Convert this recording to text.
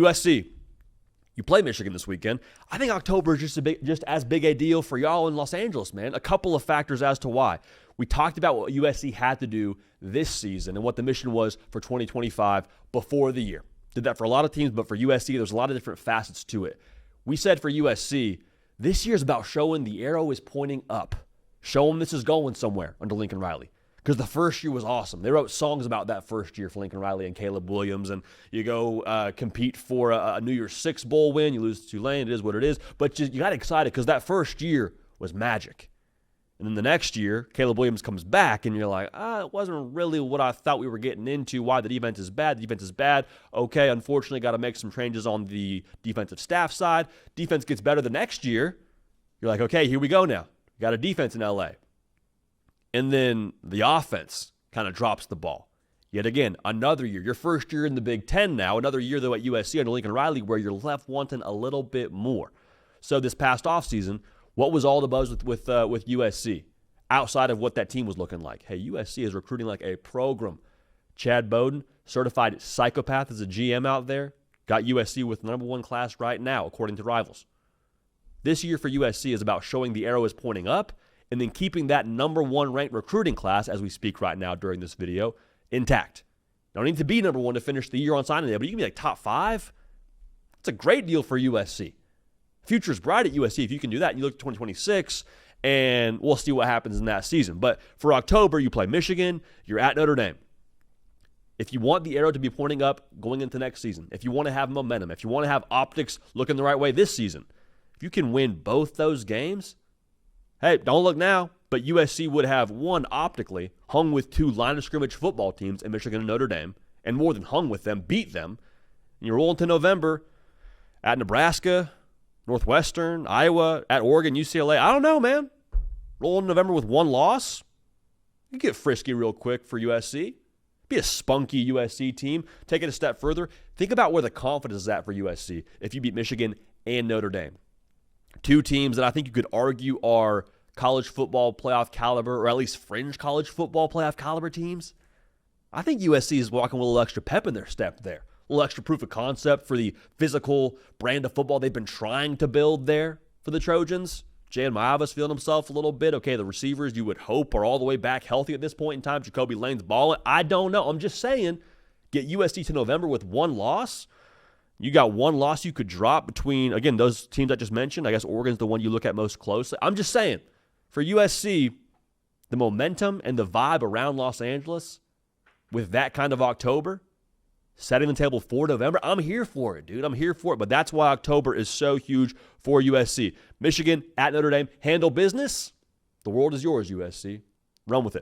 USC, you play Michigan this weekend. I think October is just as big a deal for y'all in Los Angeles, man. A couple of factors as to why. We talked about what USC had to do this season and what the mission was for 2025 before the year. Did that for a lot of teams, but for USC, there's a lot of different facets to it. We said for USC, this year's about showing the arrow is pointing up. Show them this is going somewhere under Lincoln Riley. Because the first year was awesome. They wrote songs about that first year for Lincoln Riley and Caleb Williams. And you go compete for a New Year's Six bowl win. You lose to Tulane. It is what it is. But you got excited because that first year was magic. And then the next year, Caleb Williams comes back, and you're like, it wasn't really what I thought we were getting into. Why? The defense is bad. The defense is bad. Okay, unfortunately, got to make some changes on the defensive staff side. Defense gets better the next year. You're like, okay, here we go now. Got a defense in L.A., and then the offense kind of drops the ball. Yet again, another year. Your first year in the Big Ten now. Another year, though, at USC under Lincoln Riley where you're left wanting a little bit more. So this past offseason, what was all the buzz with USC outside of what that team was looking like? Hey, USC is recruiting like a program. Chad Bowden, certified psychopath as a GM out there, got USC with the number one class right now, according to Rivals. This year for USC is about showing the arrow is pointing up and then keeping that number one ranked recruiting class, as we speak right now during this video, intact. Don't need to be number one to finish the year on signing day, but you can be like top 5. It's a great deal for USC. Future's bright at USC if you can do that. And you look at 2026, and we'll see what happens in that season. But for October, you play Michigan. You're at Notre Dame. If you want the arrow to be pointing up going into next season, if you want to have momentum, if you want to have optics looking the right way this season, if you can win both those games, hey, don't look now, but USC would have won optically, hung with 2 line of scrimmage football teams in Michigan and Notre Dame, and more than hung with them, beat them. And you're rolling to November at Nebraska, Northwestern, Iowa, at Oregon, UCLA. I don't know, man. Rolling November with 1 loss. You get frisky real quick for USC. Be a spunky USC team. Take it a step further. Think about where the confidence is at for USC if you beat Michigan and Notre Dame. 2 teams that I think you could argue are college football playoff caliber, or at least fringe college football playoff caliber teams. I think USC is walking with a little extra pep in their step there. A little extra proof of concept for the physical brand of football they've been trying to build there for the Trojans. Jan Maavas feeling himself a little bit. Okay, the receivers you would hope are all the way back healthy at this point in time. Jacoby Lane's balling. I don't know. I'm just saying, get USC to November with 1 loss. You got 1 loss you could drop between, again, those teams I just mentioned. I guess Oregon's the one you look at most closely. I'm just saying, for USC, the momentum and the vibe around Los Angeles with that kind of October, setting the table for November, I'm here for it, dude. I'm here for it. But that's why October is so huge for USC. Michigan at Notre Dame, handle business. The world is yours, USC. Run with it.